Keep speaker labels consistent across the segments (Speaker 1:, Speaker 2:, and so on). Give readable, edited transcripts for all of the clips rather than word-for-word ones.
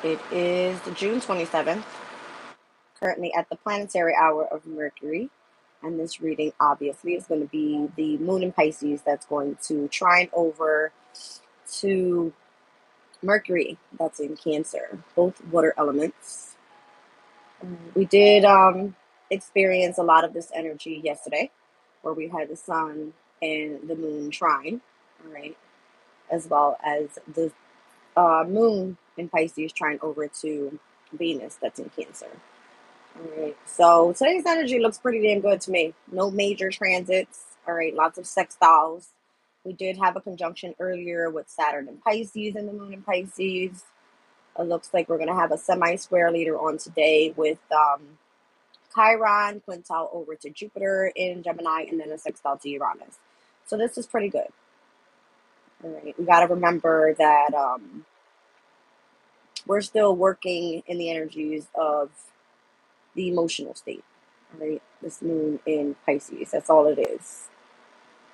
Speaker 1: It is June 27th, currently at the planetary hour of Mercury. And this reading obviously is going to be the moon in Pisces that's going to trine over to Mercury that's in Cancer, both water elements. We did experience a lot of this energy yesterday, where we had the sun and the moon trine, all right, as well as the moon in Pisces trine over to Venus that's in Cancer. All right, so today's energy looks pretty damn good to me. No major transits. All right, lots of sextiles. We did have a conjunction earlier with Saturn and Pisces and the moon in Pisces. It looks like we're going to have a semi-square later on today with Chiron, quintile over to Jupiter in Gemini, and then a sextile to Uranus. So this is pretty good. All right, we got to remember that we're still working in the energies of the emotional state. All right, this moon in Pisces, that's all it is.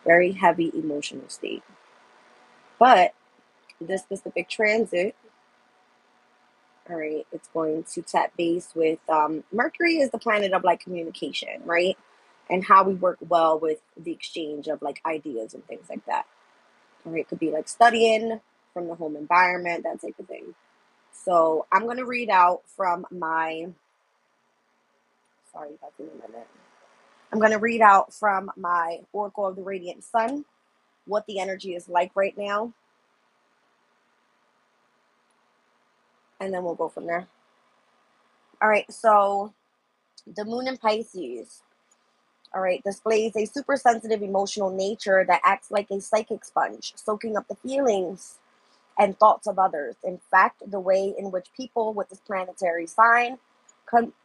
Speaker 1: Very heavy emotional state. But this specific transit, all right, it's going to tap base with Mercury is the planet of like communication, right? And how we work well with the exchange of like ideas and things like that. All right, it could be like studying from the home environment, that type of thing. So I'm going to read out from my, sorry about the minute. I'm going to read out from my Oracle of the Radiant Sun what the energy is like right now. And then we'll go from there. All right, so the moon in Pisces, all right, displays a super sensitive emotional nature that acts like a psychic sponge, soaking up the feelings and thoughts of others. In fact, the way in which people with this planetary sign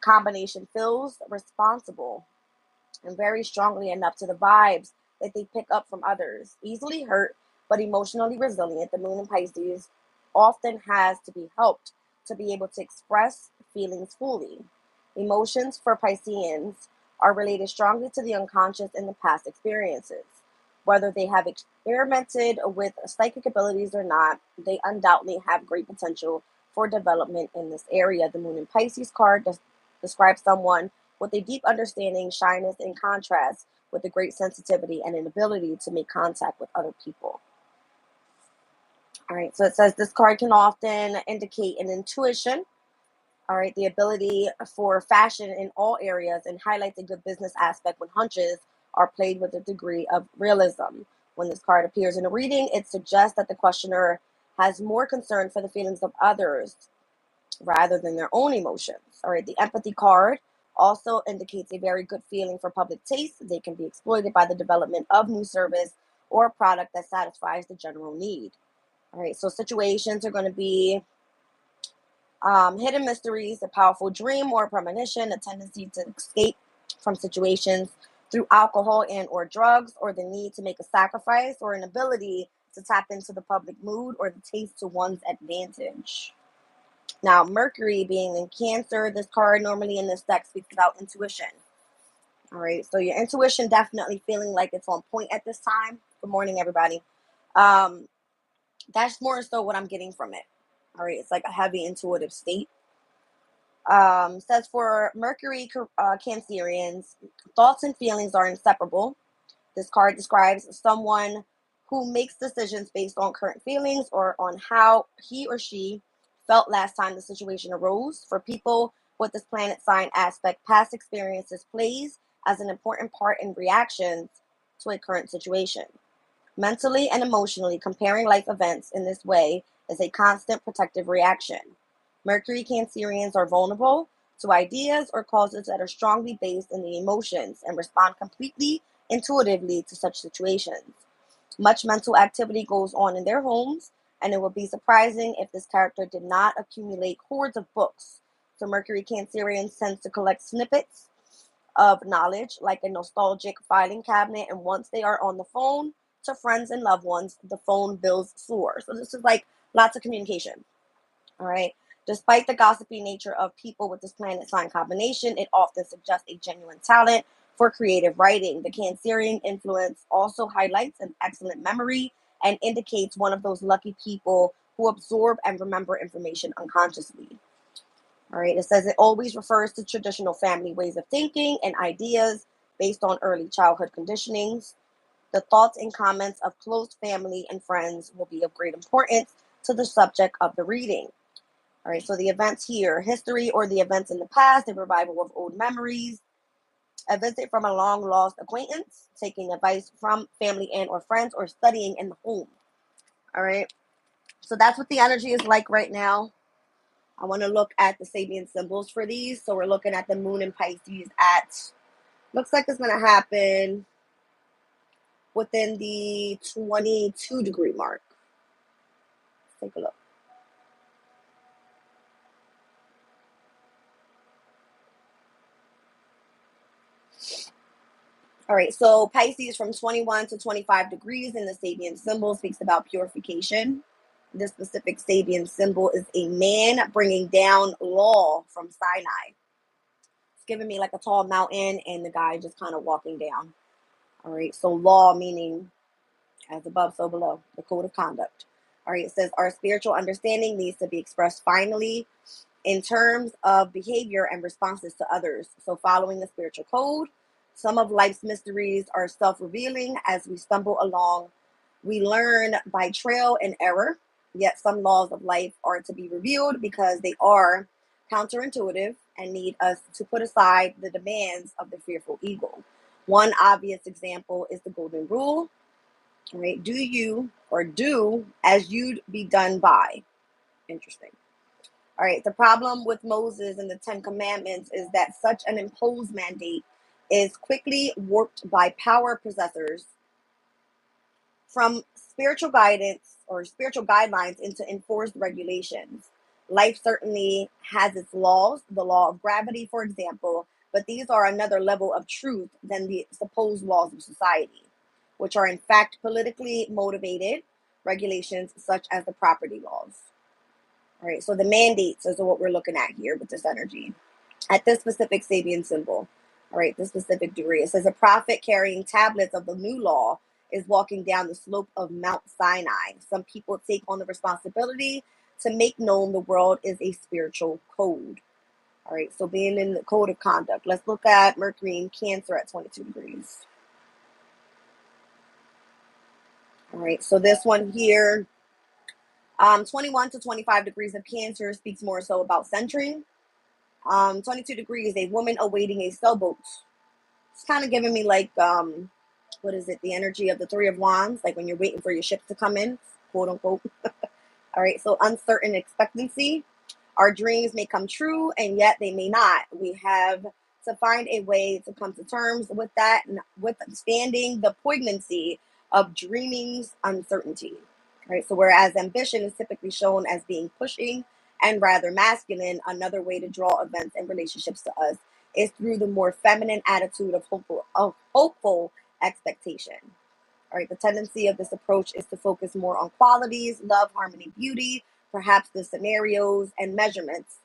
Speaker 1: combination feels responsible and very strongly enough to the vibes that they pick up from others. Easily hurt, but emotionally resilient, the moon in Pisces often has to be helped to be able to express feelings fully. Emotions for Pisceans are related strongly to the unconscious in the past experiences. Whether they have experimented with psychic abilities or not, they undoubtedly have great potential for development in this area. The moon in Pisces card describes someone with a deep understanding, shyness, in contrast with a great sensitivity and an ability to make contact with other people. All right, so it says this card can often indicate an intuition, all right, the ability for fashion in all areas, and highlights a good business aspect when hunches are played with a degree of realism. When this card appears in a reading, it suggests that the questioner has more concern for the feelings of others rather than their own emotions. All right, the empathy card also indicates a very good feeling for public taste. They can be exploited by the development of new service or product that satisfies the general need. All right, so situations are going to be hidden mysteries, a powerful dream or premonition, a tendency to escape from situations through alcohol and or drugs, or the need to make a sacrifice, or an ability to tap into the public mood or the taste to one's advantage. Now, Mercury being in Cancer, this card normally in this deck speaks about intuition. All right, so your intuition definitely feeling like it's on point at this time. Good morning, everybody. That's more so what I'm getting from it. All right, it's like a heavy intuitive state. Says for Mercury Cancerians, thoughts and feelings are inseparable. This card describes someone who makes decisions based on current feelings or on how he or she felt last time the situation arose. For people with this planet sign aspect, past experiences plays as an important part in reactions to a current situation. Mentally and emotionally, comparing life events in this way is a constant protective reaction. Mercury Cancerians are vulnerable to ideas or causes that are strongly based in the emotions and respond completely intuitively to such situations. Much mental activity goes on in their homes, and it would be surprising if this character did not accumulate hordes of books. So Mercury Cancerians tends to collect snippets of knowledge like a nostalgic filing cabinet, and once they are on the phone to friends and loved ones, the phone bills soar. So this is like lots of communication. All right. Despite the gossipy nature of people with this planet sign combination, it often suggests a genuine talent for creative writing. The Cancerian influence also highlights an excellent memory and indicates one of those lucky people who absorb and remember information unconsciously. All right, it says it always refers to traditional family ways of thinking and ideas based on early childhood conditionings. The thoughts and comments of close family and friends will be of great importance to the subject of the reading. All right, so the events here: history or the events in the past, a revival of old memories, a visit from a long lost acquaintance, taking advice from family and or friends, or studying in the home. All right, so that's what the energy is like right now. I want to look at the Sabian symbols for these. So we're looking at the moon in Pisces at, looks like it's going to happen within the 22-degree mark. Let's take a look. All right, so Pisces from 21 to 25 degrees in the Sabian symbol speaks about purification. This specific Sabian symbol is a man bringing down law from Sinai. It's giving me like a tall mountain and the guy just kind of walking down. All right, so law meaning as above, so below, the code of conduct. All right, it says our spiritual understanding needs to be expressed finally in terms of behavior and responses to others. So following the spiritual code, some of life's mysteries are self-revealing as we stumble along. We learn by trial and error, yet some laws of life are to be revealed because they are counterintuitive and need us to put aside the demands of the fearful ego. One obvious example is the golden rule. Right? Do you or do as you'd be done by. Interesting. All right. The problem with Moses and the Ten Commandments is that such an imposed mandate is quickly warped by power possessors from spiritual guidance or spiritual guidelines into enforced regulations. Life certainly has its laws, the law of gravity, for example, but these are another level of truth than the supposed laws of society, which are in fact politically motivated regulations such as the property laws. All right, so the mandates is what we're looking at here with this energy. At this specific Sabian symbol, all right, this specific degree, it says a prophet carrying tablets of the new law is walking down the slope of Mount Sinai. Some people take on the responsibility to make known the world is a spiritual code. All right, so being in the code of conduct. Let's look at Mercury in Cancer at 22 degrees. All right, so this one here, 21 to 25 degrees of Cancer speaks more so about centering. 22 degrees, a woman awaiting a sailboat. It's kind of giving me like, what is it? The energy of the Three of Wands, like when you're waiting for your ship to come in, quote unquote. All right, so uncertain expectancy. Our dreams may come true and yet they may not. We have to find a way to come to terms with that, withstanding the poignancy of dreaming's uncertainty. Right. So whereas ambition is typically shown as being pushing and rather masculine, another way to draw events and relationships to us is through the more feminine attitude of hopeful expectation. All right, the tendency of this approach is to focus more on qualities, love, harmony, beauty, perhaps the scenarios and measurements.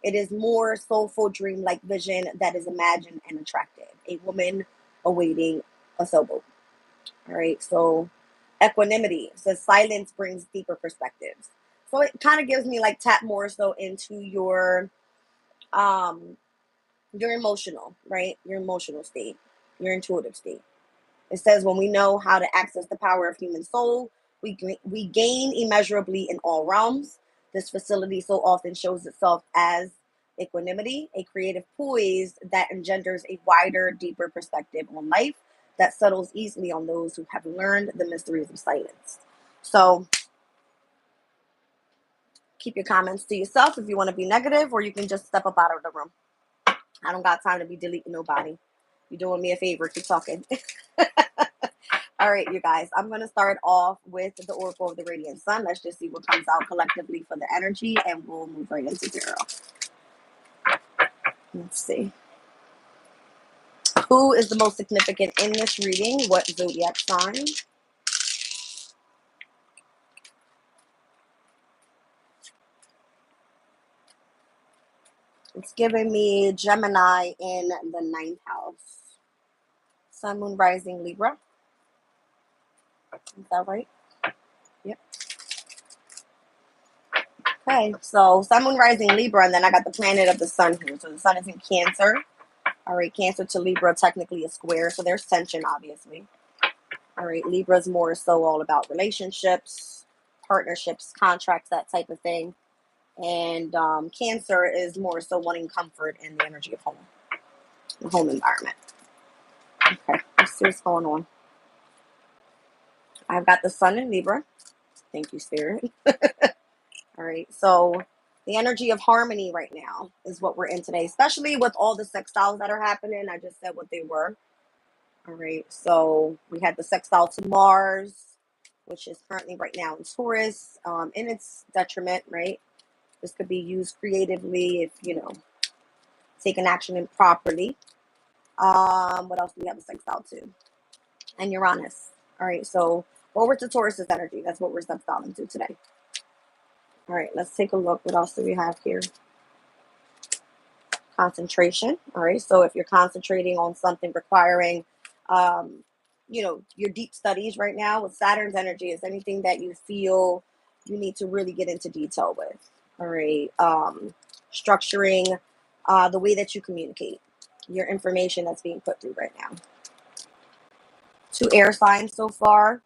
Speaker 1: It is more soulful, dreamlike vision that is imagined and attractive. A woman awaiting a sailboat. All right, so equanimity says silence brings deeper perspectives. So it kind of gives me like tap more so into um your emotional, right? Your emotional state, your intuitive state. It says when we know how to access the power of human soul, we gain immeasurably in all realms. This facility so often shows itself as equanimity, a creative poise that engenders a wider, deeper perspective on life that settles easily on those who have learned the mysteries of silence. So keep your comments to yourself if you want to be negative, or you can just step up out of the room. I don't got time to be deleting nobody. You're doing me a favor. Keep talking. All right, you guys, I'm going to start off with the Oracle of the Radiant Sun. Let's just see what comes out collectively for the energy, and we'll move right into tarot. Let's see. Who is the most significant in this reading? What zodiac sign? It's giving me Gemini in the 9th house. Sun, Moon, Rising, Libra. Is that right? Yep. Okay, so Sun, Moon, Rising, Libra, and then I got the planet of the Sun here. So the Sun is in Cancer. All right, Cancer to Libra, technically a square, so there's tension, obviously. All right, Libra's more so all about relationships, partnerships, contracts, that type of thing. And Cancer is more so wanting comfort in the energy of home, the home environment. Okay, let's see what's going on. I've got the Sun in Libra. Thank you, Spirit. All right, so the energy of harmony right now is what we're in today, especially with all the sextiles that are happening. I just said what they were. All right, so we had the sextile to Mars, which is currently right now in Taurus, in its detriment, right? This could be used creatively if, taken action improperly. What else do we have a sextile to? And Uranus. All right, so over to Taurus's energy. That's what we're sextiling to today. All right, let's take a look. What else do we have here? Concentration. All right, so if you're concentrating on something requiring, your deep studies right now with Saturn's energy, is anything that you feel you need to really get into detail with. All right, structuring the way that you communicate, your information that's being put through right now. 2 air signs so far,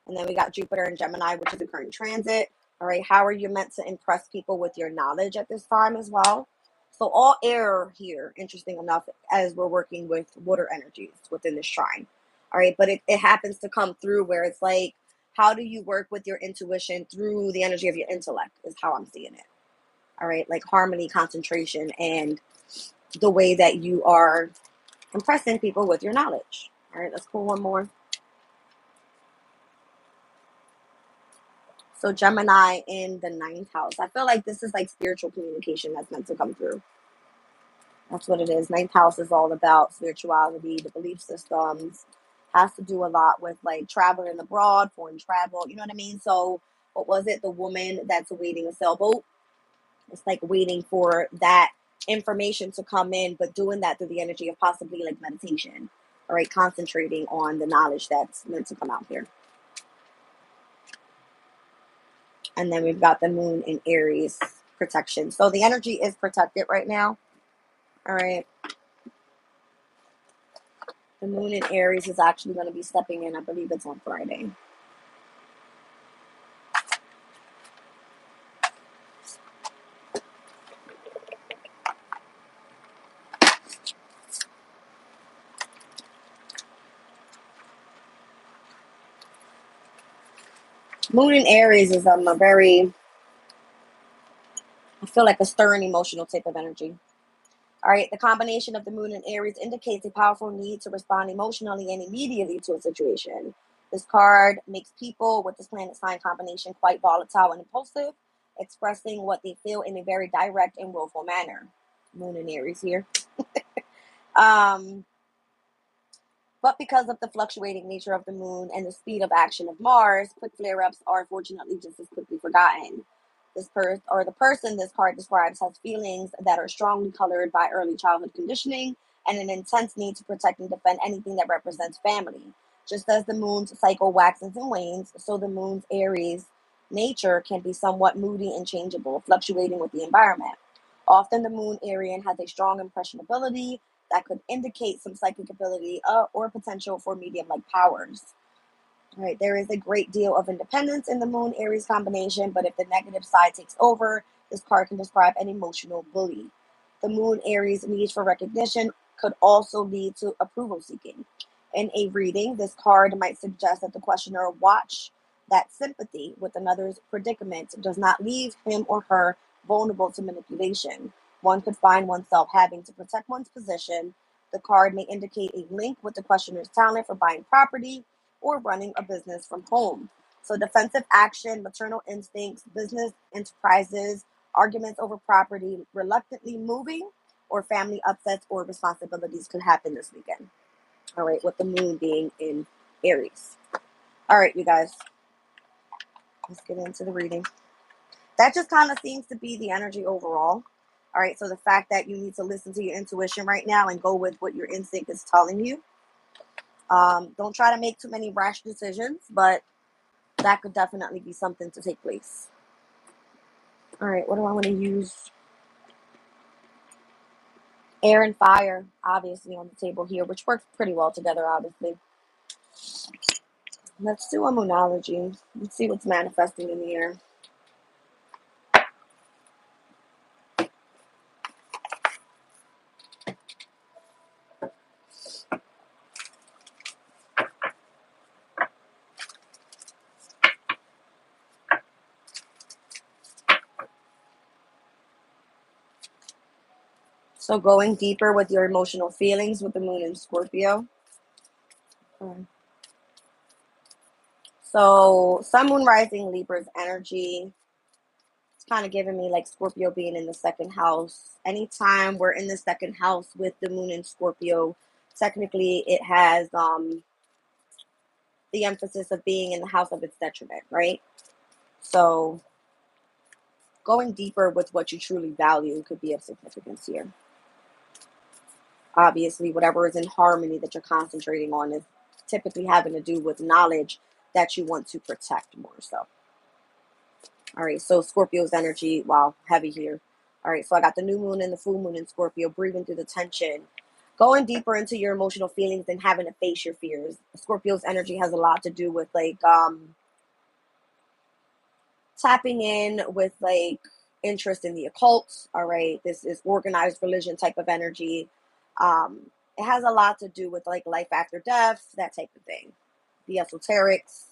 Speaker 1: and then we got Jupiter and Gemini, which is the current transit. All right, how are you meant to impress people with your knowledge at this time as well? So all air here, interesting enough, as we're working with water energies within this trine. All right, but it happens to come through where it's like, how do you work with your intuition through the energy of your intellect is how I'm seeing it. All right, like harmony, concentration, and the way that you are impressing people with your knowledge. All right, let's pull one more. So Gemini in the 9th house. I feel like this is like spiritual communication that's meant to come through. That's what it is. 9th house is all about spirituality, the belief systems. Has to do a lot with like traveling abroad, foreign travel. You know what I mean? So what was it? The woman that's awaiting a sailboat. It's like waiting for that information to come in, but doing that through the energy of possibly like meditation. All right, concentrating on the knowledge that's meant to come out here. And then we've got the moon in Aries, protection. So the energy is protected right now. All right. The moon in Aries is actually going to be stepping in. I believe it's on Friday. Moon in Aries is a very, I feel like a stern emotional type of energy. All right, the combination of the moon and Aries indicates a powerful need to respond emotionally and immediately to a situation. This card makes people with this planet sign combination quite volatile and impulsive, expressing what they feel in a very direct and willful manner. Moon and Aries here. But because of the fluctuating nature of the moon and the speed of action of Mars, quick flare-ups are fortunately just as quickly forgotten. The person this card describes has feelings that are strongly colored by early childhood conditioning and an intense need to protect and defend anything that represents family. Just as the moon's cycle waxes and wanes, so the moon's Aries nature can be somewhat moody and changeable, fluctuating with the environment. Often the moon Arian has a strong impressionability that could indicate some psychic ability or potential for medium-like powers. All right, there is a great deal of independence in the Moon Aries combination, but if the negative side takes over, this card can describe an emotional bully. The Moon Aries need for recognition could also lead to approval seeking. In a reading, this card might suggest that the questioner watch that sympathy with another's predicament does not leave him or her vulnerable to manipulation. One could find oneself having to protect one's position. The card may indicate a link with the questioner's talent for buying property or running a business from home. So defensive action, maternal instincts, business enterprises, arguments over property, reluctantly moving, or family upsets or responsibilities could happen this weekend. All right, with the moon being in Aries. All right, you guys, let's get into the reading. That just kind of seems to be the energy overall. All right, so the fact that you need to listen to your intuition right now and go with what your instinct is telling you. Don't try to make too many rash decisions, but that could definitely be something to take place. All right, what do I want to use? Air and fire, obviously, on the table here, which works pretty well together, obviously. Let's do a moonology. Let's see what's manifesting in the air. So going deeper with your emotional feelings with the moon in Scorpio. Okay. So sun, moon, rising, Libra's energy. It's kind of giving me like Scorpio being in the second house. Anytime we're in the second house with the moon in Scorpio, technically it has the emphasis of being in the house of its detriment, right? So going deeper with what you truly value could be of significance here. Obviously, whatever is in harmony that you're concentrating on is typically having to do with knowledge that you want to protect more so. All right, so Scorpio's energy, wow, heavy here. All right, so I got the new moon and the full moon in Scorpio, breathing through the tension, going deeper into your emotional feelings and having to face your fears. Scorpio's energy has a lot to do with like tapping in with like interest in the occult. All right, this is organized religion type of energy. It has a lot to do with like life after death, that type of thing. The esoterics.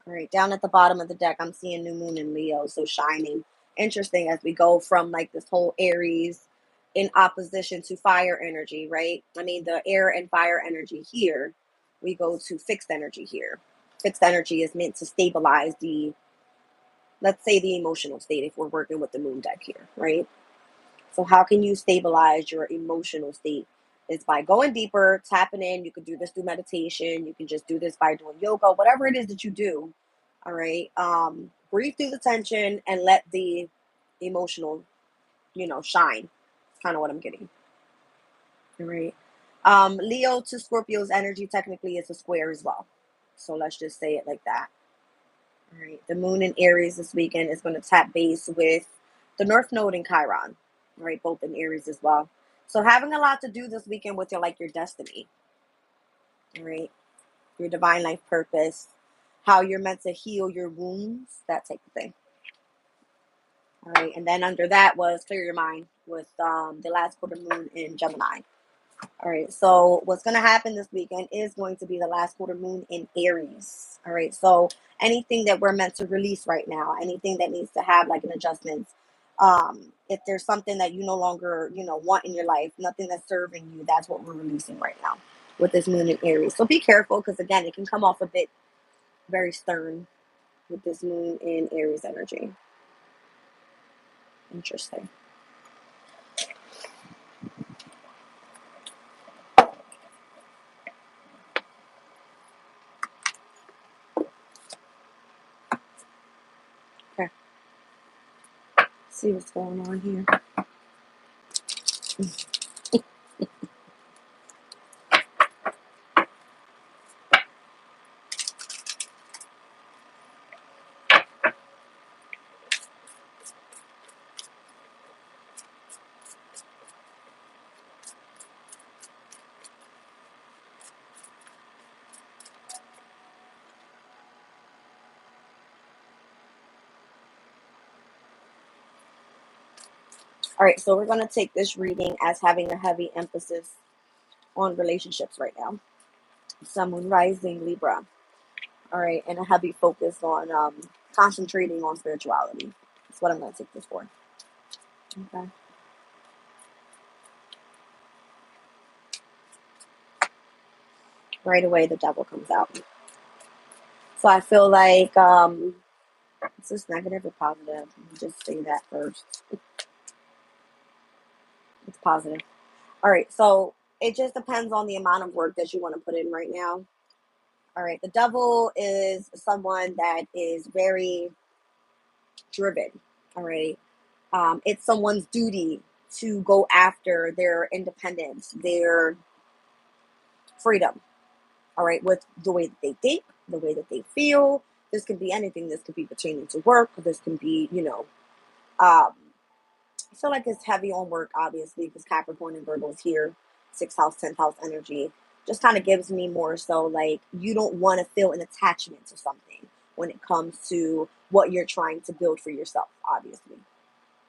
Speaker 1: All right, down at the bottom of the deck, I'm seeing new moon in Leo, so shining. Interesting as we go from like this whole Aries in opposition to fire energy, right? I mean, the air and fire energy here, we go to fixed energy here. Fixed energy is meant to stabilize the, let's say, the emotional state if we're working with the moon deck here, right? So how can you stabilize your emotional state? Is by going deeper, tapping in. You can do this through meditation. You can just do this by doing yoga, whatever it is that you do. All right. Breathe through the tension and let the emotional, shine. That's kind of what I'm getting. All right. Leo to Scorpio's energy technically is a square as well. So let's just say it like that. All right. The moon in Aries this weekend is going to tap base with the North Node in Chiron. All right. Both in Aries as well. So having a lot to do this weekend with your destiny. All right. Your divine life purpose, how you're meant to heal your wounds, that type of thing. All right. And then under that was clear your mind with the last quarter moon in Gemini. All right, so what's going to happen this weekend is going to be the last quarter moon in Aries. All right, so anything that we're meant to release right now, anything that needs to have like an adjustment, if there's something that you no longer, want in your life, nothing that's serving you, that's what we're releasing right now with this moon in Aries. So be careful because, again, it can come off a bit very stern with this moon in Aries energy. Interesting. Okay, let's see what's going on here. All right, so we're going to take this reading as having a heavy emphasis on relationships right now. Sun, moon, rising, Libra. All right, and a heavy focus on concentrating on spirituality. That's what I'm going to take this for. Okay. Right away, the devil comes out. So I feel like, is this negative or positive? Let me just say that first. It's positive. All right, so it just depends on the amount of work that you want to put in right now. All right, the devil is someone that is very driven. All right, it's someone's duty to go after their independence, their freedom. All right, with the way that they think, the way that they feel. This can be anything. This could be pertaining to work. This can be, I feel like it's heavy on work, obviously, because Capricorn and Virgo is here, 6th house, 10th house energy. Just kind of gives me more so like you don't want to feel an attachment to something when it comes to what you're trying to build for yourself, obviously.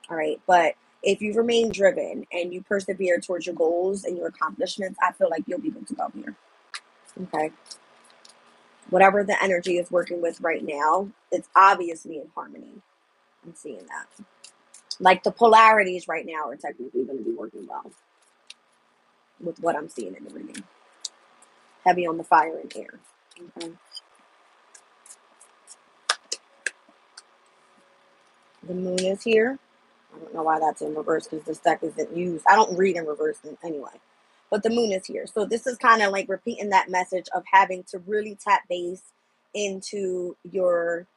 Speaker 1: All right. But if you remain driven and you persevere towards your goals and your accomplishments, I feel like you'll be good to go here. Okay. Whatever the energy is working with right now, it's obviously in harmony. I'm seeing that. Like the polarities right now are technically going to be working well with what I'm seeing in the reading. Heavy on the fire and air. Okay. The moon is here. I don't know why that's in reverse because this deck isn't used. I don't read in reverse anyway. But the moon is here. So this is kind of like repeating that message of having to really tap base into your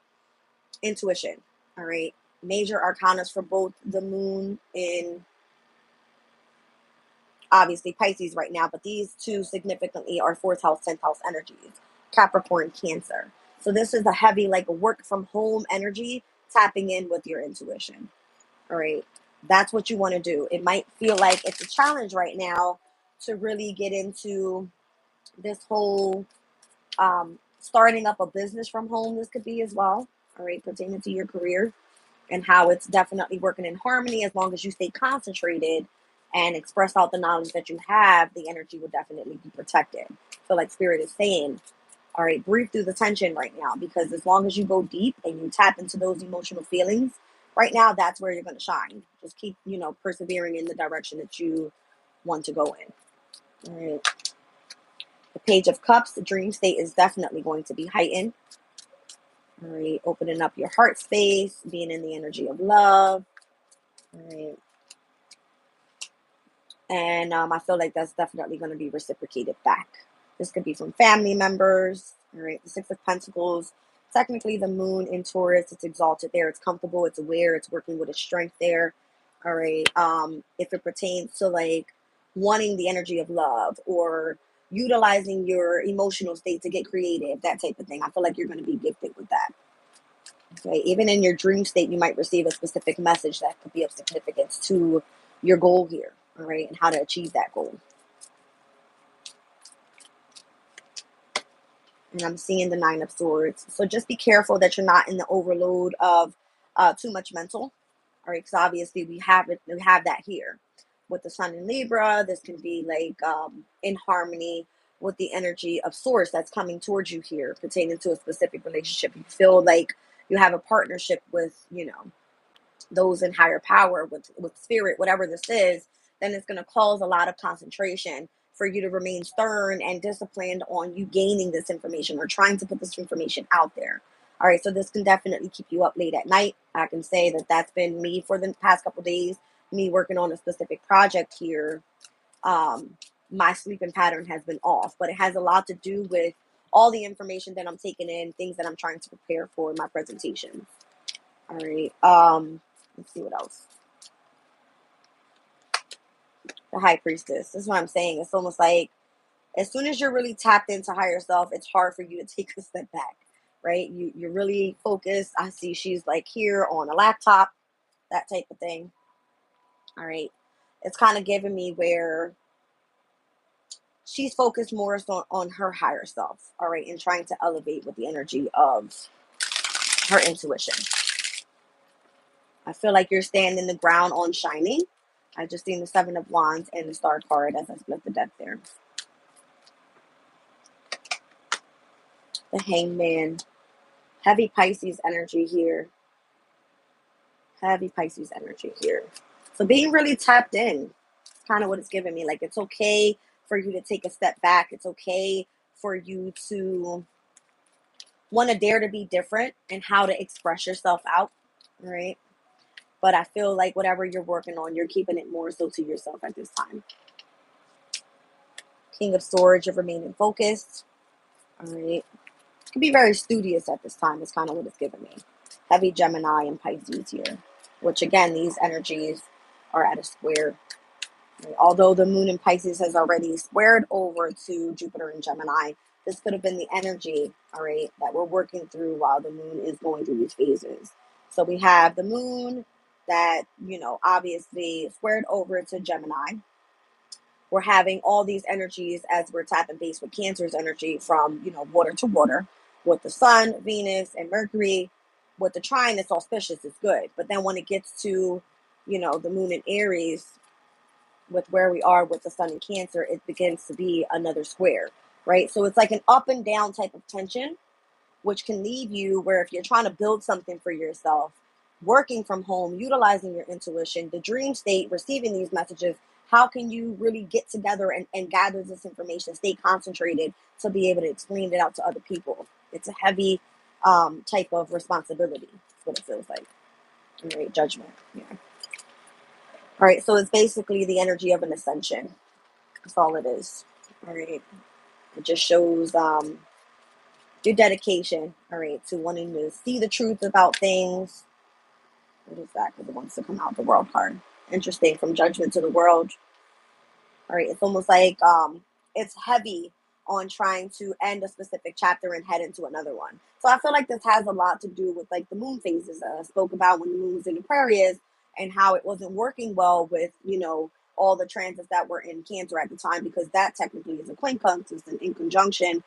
Speaker 1: intuition. All right. Major arcanas for both the moon in obviously Pisces right now, but these two significantly are 4th house, 10th house energies, Capricorn, Cancer. So this is a heavy, like a work from home energy, tapping in with your intuition. All right. That's what you want to do. It might feel like it's a challenge right now to really get into this whole starting up a business from home. This could be as well. All right. Pertaining to your career and how it's definitely working in harmony. As long as you stay concentrated and express out the knowledge that you have, the energy will definitely be protected. So like Spirit is saying, all right, breathe through the tension right now, because as long as you go deep and you tap into those emotional feelings, right now, that's where you're going to shine. Just keep, persevering in the direction that you want to go in. All right. The Page of Cups, the dream state is definitely going to be heightened. All right. Opening up your heart space, being in the energy of love. All right. And I feel like that's definitely going to be reciprocated back. This could be from family members. All right. The 6 of Pentacles. Technically, the moon in Taurus, it's exalted there. It's comfortable. It's aware. It's working with its strength there. All right. If it pertains to like wanting the energy of love or utilizing your emotional state to get creative, that type of thing, I feel like you're going to be gifted with that. Okay. Even in your dream state, you might receive a specific message that could be of significance to your goal here. All right. And how to achieve that goal. And I'm seeing the 9 of Swords. So just be careful that you're not in the overload of too much mental. All right, because obviously we have that here with the Sun in Libra. This can be like in harmony with the energy of Source that's coming towards you here, pertaining to a specific relationship. You feel like you have a partnership with, those in higher power, with spirit, whatever this is. Then it's going to cause a lot of concentration for you to remain stern and disciplined on you gaining this information or trying to put this information out there. All right, so this can definitely keep you up late at night. I can say that that's been me for the past couple days, me working on a specific project here. My sleeping pattern has been off, but it has a lot to do with all the information that I'm taking in, things that I'm trying to prepare for my presentation. All right, let's see what else. The High Priestess. This is what I'm saying. It's almost like as soon as you're really tapped into higher self, it's hard for you to take a step back, right? You're really focused. I see she's like here on a laptop, that type of thing. All right. It's kind of giving me where she's focused more on her higher self, all right, and trying to elevate with the energy of her intuition. I feel like you're standing the ground on shining. I just seen the 7 of Wands and the Star card as I split the deck there. The Hangman. Heavy Pisces energy here. Heavy Pisces energy here. So being really tapped in, kind of what it's giving me. Like it's okay for you to take a step back. It's okay for you to want to dare to be different and how to express yourself out, right? But I feel like whatever you're working on, you're keeping it more so to yourself at this time. King of Swords, you're remaining focused. All right. You can be very studious at this time is kind of what it's giving me. Heavy Gemini and Pisces here, which again, these energies are at a square. Right? Although the moon in Pisces has already squared over to Jupiter and Gemini, this could have been the energy, all right, that we're working through while the moon is going through these phases. So we have the moon that, you know, obviously squared over to Gemini. We're having all these energies as we're tapping base with Cancer's energy from, you know, water to water with the sun, Venus, and Mercury. With the trine, it's auspicious, it's good. But then when it gets to, you know, the moon in Aries, with where we are with the sun in Cancer, it begins to be another square, right? So it's like an up and down type of tension, which can leave you where if you're trying to build something for yourself, working from home, utilizing your intuition, the dream state, receiving these messages, how can you really get together and gather this information, stay concentrated to be able to explain it out to other people? It's a heavy type of responsibility. That's what it feels like. All right, judgment. Yeah. All right, so it's basically the energy of an ascension. That's all it is. All right. It just shows your dedication, all right, to wanting to see the truth about things. What is that? Because it wants to come out the world card. Interesting. From judgment to the world. All right. It's almost like it's heavy on trying to end a specific chapter and head into another one. So I feel like this has a lot to do with like the moon phases that I spoke about when the moon was in Aquarius and how it wasn't working well with, you know, all the transits that were in Cancer at the time, because that technically is a quincunx, it's an in conjunction,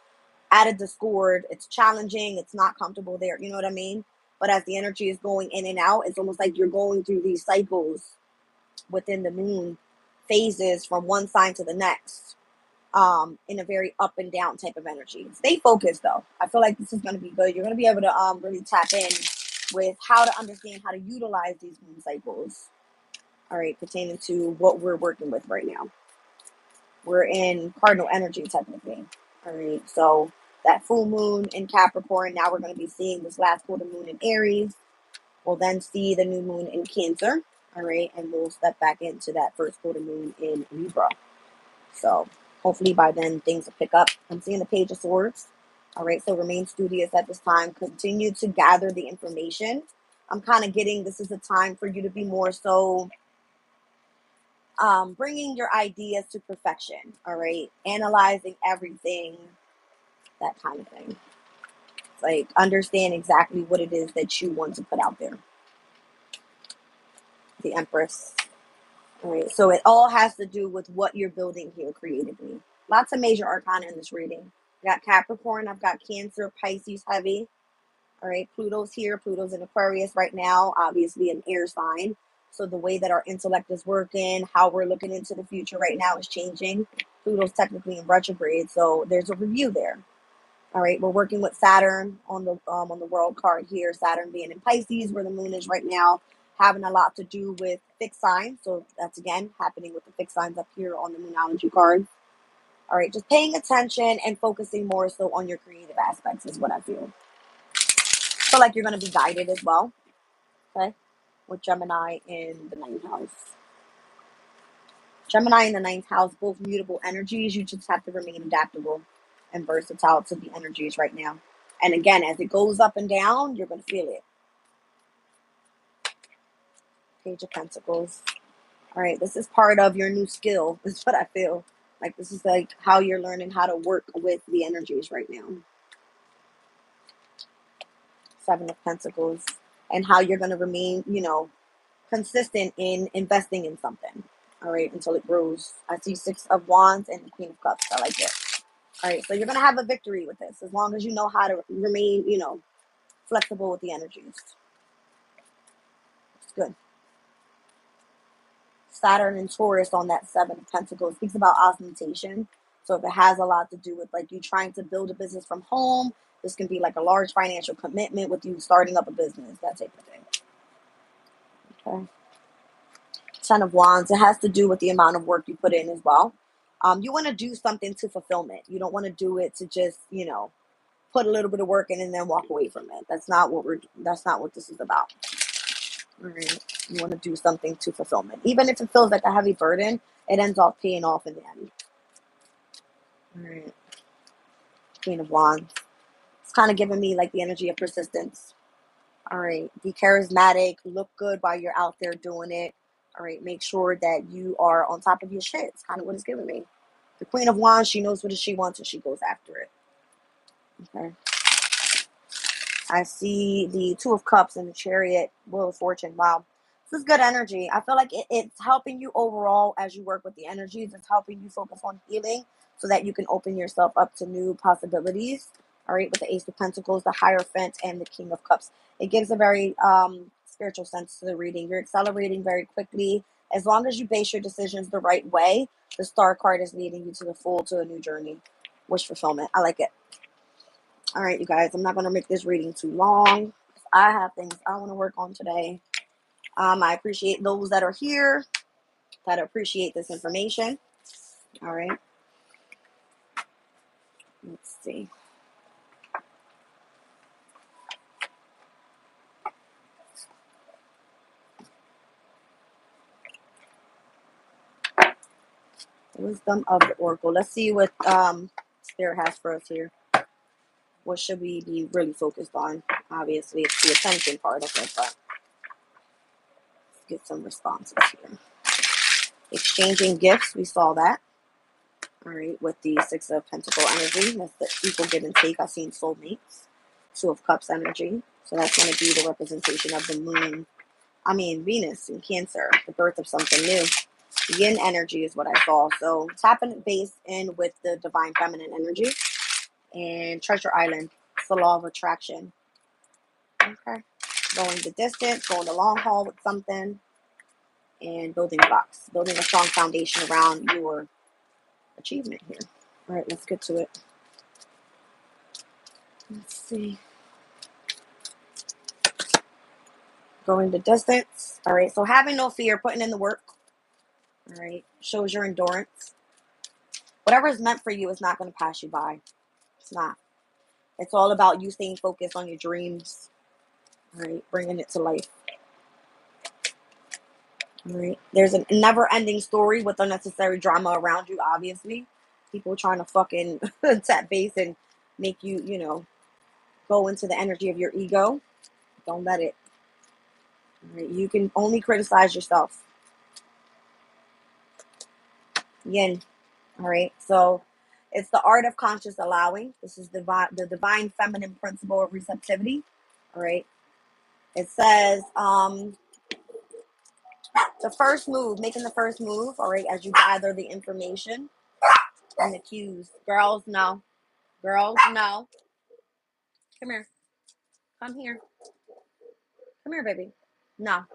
Speaker 1: added discord. It's challenging. It's not comfortable there. You know what I mean? But as the energy is going in and out, it's almost like you're going through these cycles within the moon phases from one sign to the next, in a very up and down type of energy. Stay focused though. I feel like this is going to be good. You're going to be able to really tap in with how to understand how to utilize these moon cycles. All right, pertaining to what we're working with right now. We're in cardinal energy technically. All right, so that full moon in Capricorn, now we're going to be seeing this last quarter moon in Aries. We'll then see the new moon in Cancer. All right, and we'll step back into that first quarter moon in Libra. So hopefully by then things will pick up. I'm seeing the Page of Swords. All right, so remain studious at this time. Continue to gather the information. I'm kind of getting this is a time for you to be more so bringing your ideas to perfection. All right, analyzing everything, that kind of thing. It's like understand exactly what it is that you want to put out there. The Empress. All right, so it all has to do with what you're building here creatively. Lots of major arcana in this reading. I got Capricorn, I've got Cancer, Pisces heavy. All right, Pluto's here. Pluto's in Aquarius right now, obviously an air sign. So the way that our intellect is working, how we're looking into the future right now is changing. Pluto's technically in retrograde, so there's a review there. All right, we're working with Saturn on the world card here. Saturn being in Pisces, where the moon is right now, having a lot to do with fixed signs. So that's again happening with the fixed signs up here on the Moonology card. All right, just paying attention and focusing more so on your creative aspects is what I feel. Feel like you're going to be guided as well. Okay, with Gemini in the ninth house. Gemini in the ninth house, both mutable energies. You just have to remain adaptable and versatile to the energies right now. And again, as it goes up and down, you're going to feel it. Page of Pentacles. All right, this is part of your new skill. This is what I feel. Like this is like how you're learning how to work with the energies right now. Seven of Pentacles. And how you're going to remain, you know, consistent in investing in something. All right, until it grows. I see Six of Wands and the Queen of Cups. I like it. All right, so you're going to have a victory with this as long as you know how to remain, you know, flexible with the energies. It's good. Saturn and Taurus on that Seven of Pentacles speaks about ostentation. So if it has a lot to do with like you trying to build a business from home, this can be like a large financial commitment with you starting up a business, that type of thing. Okay. Ten of Wands, it has to do with the amount of work you put in as well. You want to do something to fulfillment. You don't want to do it to just, you know, put a little bit of work in and then walk away from it. That's not what this is about. All right. You want to do something to fulfillment. Even if it feels like a heavy burden, it ends up paying off in the end. All right. Queen of Wands. It's kind of giving me like the energy of persistence. All right. Be charismatic. Look good while you're out there doing it. All right. Make sure that you are on top of your shit. It's kind of what it's giving me. The Queen of Wands, she knows what she wants and she goes after it. Okay. I see the Two of Cups and the Chariot, Wheel of Fortune. Wow. This is good energy. I feel like it's helping you overall as you work with the energies. It's helping you focus on healing so that you can open yourself up to new possibilities. All right, with the Ace of Pentacles, the Hierophant, and the King of Cups. It gives a very spiritual sense to the reading. You're accelerating very quickly. As long as you base your decisions the right way, the Star card is leading you to the full, to a new journey. Wish fulfillment. I like it. All right, you guys, I'm not going to make this reading too long. I have things I want to work on today. I appreciate those that are here, that appreciate this information. All right. Let's see. Wisdom of the Oracle. Let's see what Spirit has for us here. What should we be really focused on? Obviously, it's the attention part of it, but let's get some responses here. Exchanging gifts. We saw that. All right. With the Six of Pentacle energy. That's the equal give and take. I've seen soulmates. Two of Cups energy. So that's going to be the representation of the moon. Venus in Cancer. The birth of something new. Yin energy is what I saw. So tapping base in with the divine feminine energy. And Treasure Island. It's the law of attraction. Okay. Going the distance, going the long haul with something, and building blocks. Building a strong foundation around your achievement here. All right, let's get to it. Let's see. Going the distance. All right, so having no fear, putting in the work. All right, shows your endurance. Whatever is meant for you is not going to pass you by. It's not. It's all about you staying focused on your dreams. All right, bringing it to life. All right, there's a never-ending story with unnecessary drama around you, obviously. People trying to fucking tap base and make you, go into the energy of your ego. Don't let it. All right, you can only criticize yourself. Yin. All right, so it's the art of conscious allowing. This is the divine feminine principle of receptivity. All right, it says the first move, making the first move. All right, as you gather the information and the cues. Girls, no. Girls, no. Come here. Come here. Come here, baby. No.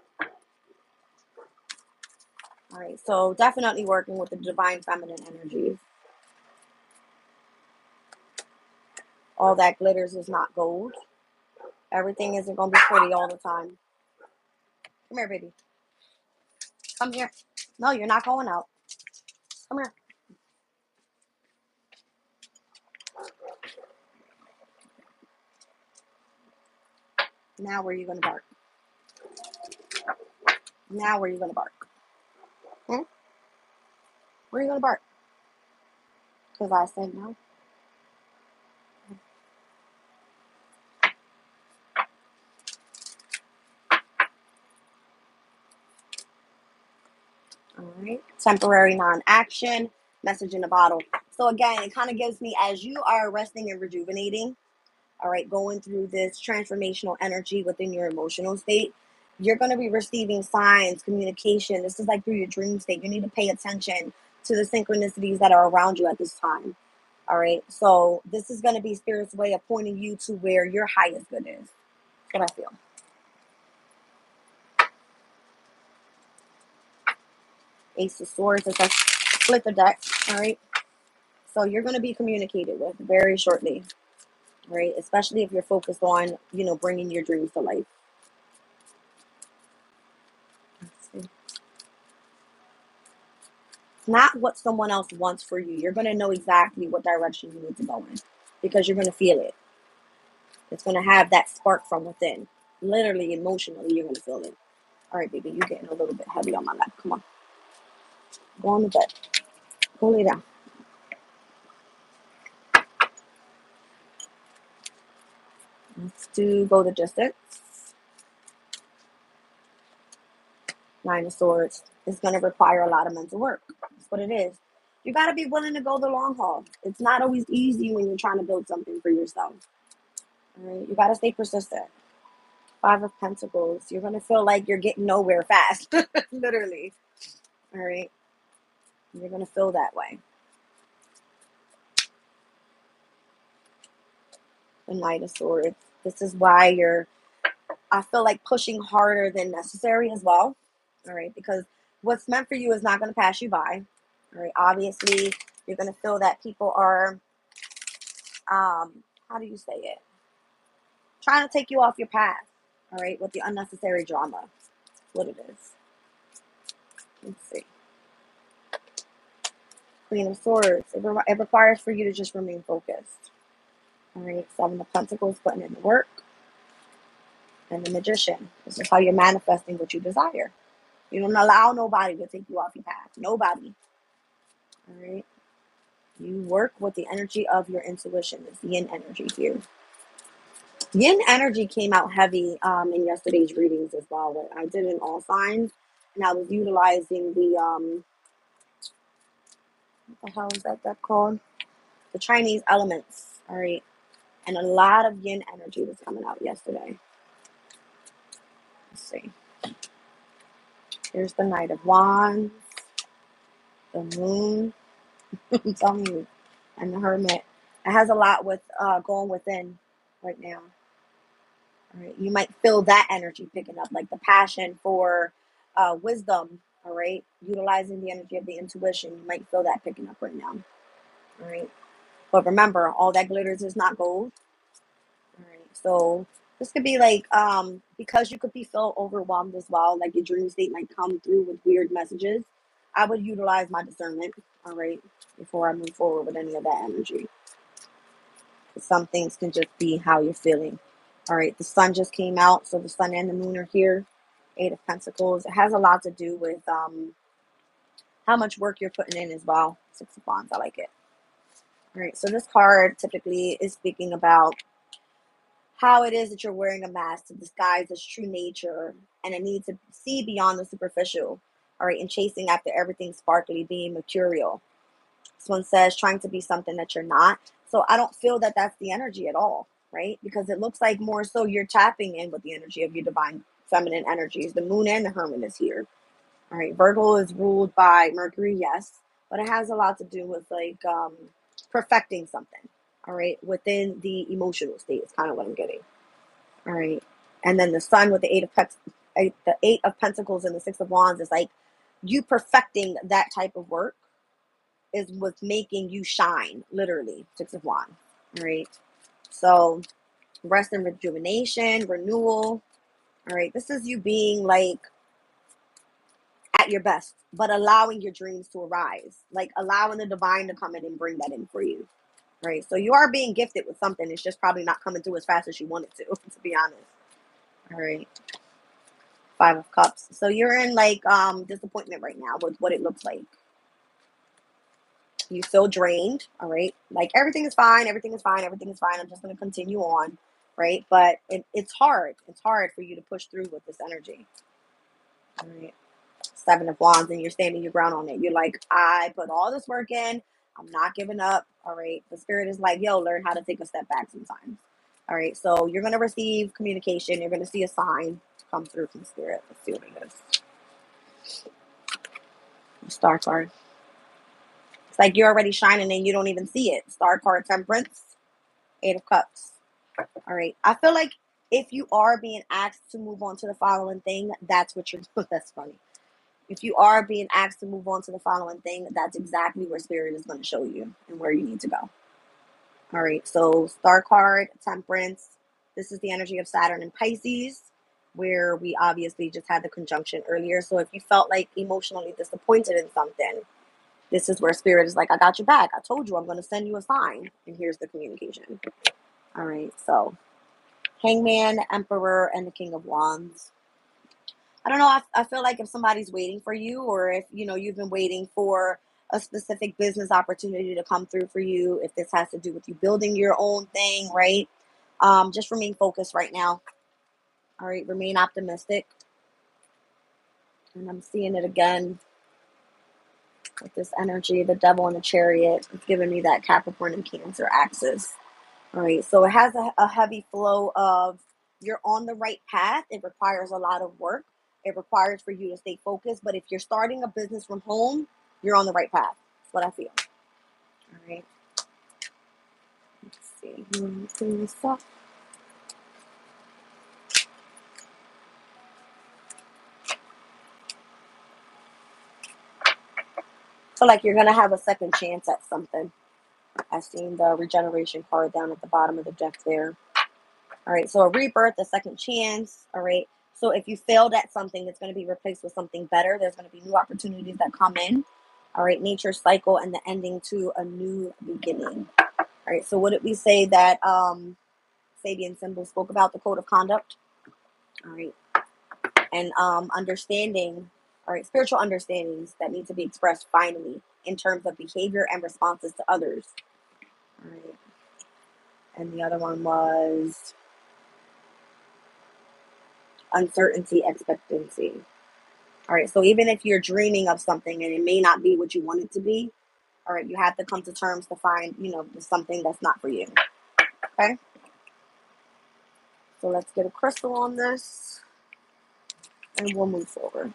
Speaker 1: All right, so definitely working with the divine feminine energies. All that glitters is not gold. Everything isn't going to be pretty all the time. Come here, baby. Come here. No, you're not going out. Come here. Now where are you going to bark? Now where are you going to bark? Hmm? Where are you going to bark? Because I said no. All right. Temporary non-action. Message in a bottle. So again, it kind of gives me, as you are resting and rejuvenating, all right, going through this transformational energy within your emotional state, you're going to be receiving signs, communication. This is like through your dream state. You need to pay attention to the synchronicities that are around you at this time. All right. So this is going to be Spirit's way of pointing you to where your highest good is. That's what I feel. Ace of Swords. It's like split the deck. All right. So you're going to be communicated with very shortly. Right? Especially if you're focused on, bringing your dreams to life. Let's see. It's not what someone else wants for you. You're going to know exactly what direction you need to go in because you're going to feel it. It's going to have that spark from within. Literally, emotionally, you're going to feel it. All right, baby, you're getting a little bit heavy on my lap. Come on. Go on the bed. Go lay down. Let's go the distance. Nine of Swords. It's going to require a lot of mental work. That's what it is. You got to be willing to go the long haul. It's not always easy when you're trying to build something for yourself. All right, you got to stay persistent. Five of Pentacles. You're going to feel like you're getting nowhere fast. Literally. All right. You're going to feel that way. The Knight of Swords. This is why I feel like pushing harder than necessary as well. All right. Because what's meant for you is not going to pass you by. All right. Obviously, you're going to feel that people are, how do you say it? Trying to take you off your path. All right. With the unnecessary drama. That's what it is. Let's see. Queen of Swords. It requires for you to just remain focused. All right. Seven of Pentacles, putting in the work. And the Magician. This is how you're manifesting what you desire. You don't allow nobody to take you off your path. Nobody. All right. You work with the energy of your intuition. It's yin energy here. Yin energy came out heavy in yesterday's readings as well. I did it in all signs. And I was utilizing the, what the hell is that called? The Chinese elements. All right. And a lot of yin energy was coming out yesterday. Let's see. Here's the Knight of Wands. The Moon. I'm telling you. And the Hermit. It has a lot with going within right now. All right. You might feel that energy picking up, like the passion for wisdom. All right. Utilizing the energy of the intuition. You might feel that picking up right now. All right. But remember, all that glitters is not gold. All right. So this could be like, because you could be feel overwhelmed as well. Like your dream state might come through with weird messages. I would utilize my discernment. All right. Before I move forward with any of that energy. Some things can just be how you're feeling. All right, the sun just came out, so the sun and the moon are here. Eight of Pentacles. It has a lot to do with how much work you're putting in as well. Six of Wands. I like it. All right, so this card typically is speaking about how it is that you're wearing a mask to disguise its true nature and a need to see beyond the superficial. All right, and chasing after everything sparkly, being mercurial. This one says trying to be something that you're not. So I don't feel that that's the energy at all, right? Because it looks like more so you're tapping in with the energy of your divine feminine energies. The Moon and the Hermit is here. All right. Virgo is ruled by Mercury, yes. But it has a lot to do with like perfecting something. All right. Within the emotional state is kind of what I'm getting. All right. And then the Sun with the Eight of Pentacles and the Six of Wands is like you perfecting that type of work is what's making you shine, literally. Six of Wands. All right. So rest and rejuvenation, renewal. All right. This is you being like at your best, but allowing your dreams to arise, like allowing the divine to come in and bring that in for you. All right. So you are being gifted with something. It's just probably not coming through as fast as you want it to be honest. All right. Five of Cups. So you're in like disappointment right now with what it looks like. You feel drained, all right? Like everything is fine, everything is fine, everything is fine. I'm just going to continue on, right? But it's hard. It's hard for you to push through with this energy. All right. Seven of Wands, and you're standing your ground on it. You're like, I put all this work in. I'm not giving up. All right. The spirit is like, yo, learn how to take a step back sometimes. All right. So you're going to receive communication. You're going to see a sign come through from spirit. Let's see what it is. Star card. It's like you're already shining and you don't even see it. Star card, Temperance, Eight of Cups. All right. I feel like if you are being asked to move on to the following thing, that's what you're doing. That's funny. If you are being asked to move on to the following thing, that's exactly where spirit is going to show you and where you need to go. All right. So Star card, Temperance. This is the energy of Saturn and Pisces, where we obviously just had the conjunction earlier. So if you felt like emotionally disappointed in something, this is where spirit is like, I got your back. I told you I'm going to send you a sign. And here's the communication. All right. So Hangman, Emperor, and the King of Wands. I don't know. I feel like if somebody's waiting for you, or if, you know, you've been waiting for a specific business opportunity to come through for you, if this has to do with you building your own thing, right? Just remain focused right now. All right. Remain optimistic. And I'm seeing it again. With this energy, the Devil and the Chariot, it's giving me that Capricorn and Cancer axis. All right, so it has a heavy flow of you're on the right path. It requires a lot of work. It requires for you to stay focused. But if you're starting a business from home, you're on the right path. That's what I feel. All right. Let's see. Clean this up. So like you're going to have a second chance at something. I've seen the regeneration card down at the bottom of the deck there. All right, so a rebirth, a second chance. All right, so if you failed at something, it's going to be replaced with something better. There's going to be new opportunities that come in. All right, nature cycle and the ending to a new beginning. All right, so what did we say that Sabian symbol spoke about? The code of conduct. All right, and understanding. All right, spiritual understandings that need to be expressed finally in terms of behavior and responses to others. All right, and the other one was uncertainty, expectancy. All right, so even if you're dreaming of something and it may not be what you want it to be, all right, you have to come to terms to find, something that's not for you. Okay? So let's get a crystal on this and we'll move forward.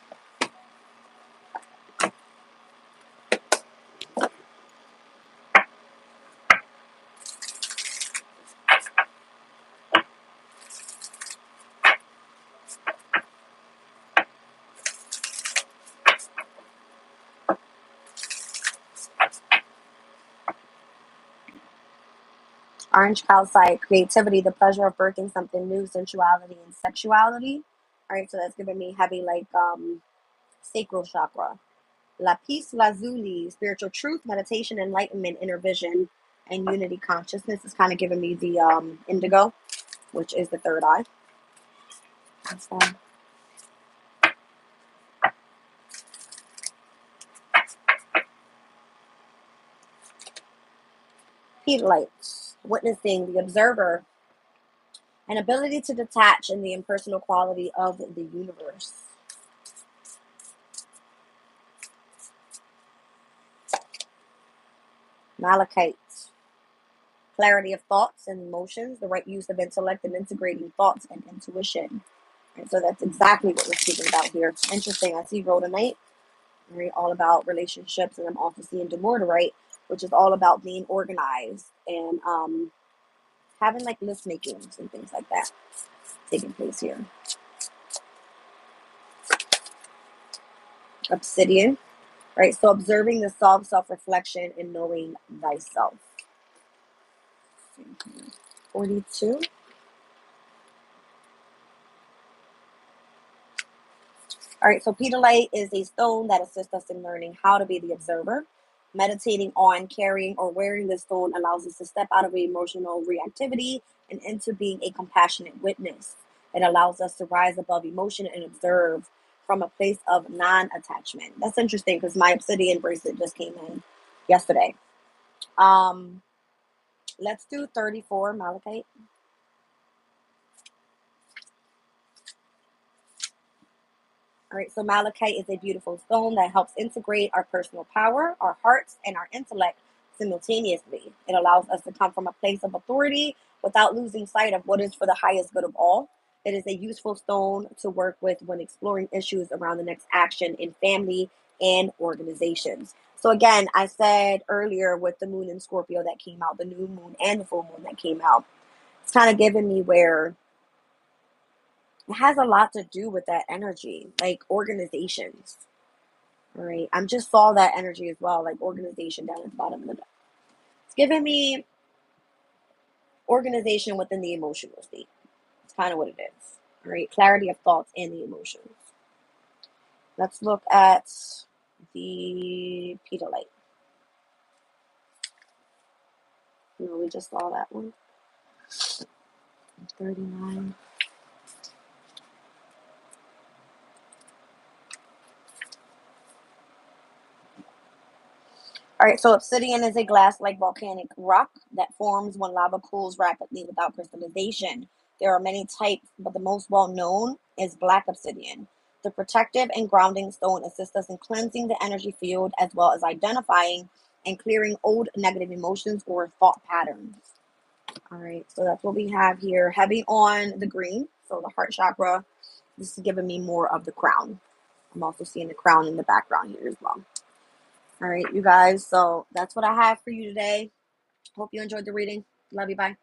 Speaker 1: Orange calcite, creativity, the pleasure of birthing something new, sensuality, and sexuality. All right, so that's giving me heavy, like, sacral chakra. Lapis lazuli, spiritual truth, meditation, enlightenment, inner vision, and unity consciousness is kind of giving me the indigo, which is the third eye. So, Pedalites, witnessing, the observer, an ability to detach in the impersonal quality of the universe. Malachite, clarity of thoughts and emotions, the right use of intellect and integrating thoughts and intuition. And so that's exactly what we're speaking about here. Interesting. I see rhodonite, right, all about relationships, and I'm also seeing demorderite, which is all about being organized and having like list makings and things like that taking place here. Obsidian, right? So observing the self-reflection and knowing thyself. 42. All right, so pedalite is a stone that assists us in learning how to be the observer. Meditating on, carrying, or wearing this stone allows us to step out of emotional reactivity and into being a compassionate witness. It allows us to rise above emotion and observe from a place of non-attachment. That's interesting because my obsidian bracelet just came in yesterday. Let's do 34, malachite. All right, so malachite is a beautiful stone that helps integrate our personal power, our hearts, and our intellect simultaneously. It allows us to come from a place of authority without losing sight of what is for the highest good of all. It is a useful stone to work with when exploring issues around the next action in family and organizations. So again, I said earlier with the moon in Scorpio that came out, the new moon and the full moon that came out, it's kind of giving me where it has a lot to do with that energy, like organizations. All right. I'm just saw that energy as well, like organization down at the bottom of the deck. It's giving me organization within the emotional state. It's kind of what it is. All right. Clarity of thoughts and the emotions. Let's look at the pedalite. No, we just saw that one. 39. All right, so obsidian is a glass-like volcanic rock that forms when lava cools rapidly without crystallization. There are many types, but the most well-known is black obsidian. The protective and grounding stone assists us in cleansing the energy field as well as identifying and clearing old negative emotions or thought patterns. All right, so that's what we have here. Heavy on the green, So the heart chakra, this is giving me more of the crown. I'm also seeing the crown in the background here as well. All right, you guys. So that's what I have for you today. Hope you enjoyed the reading. Love you. Bye.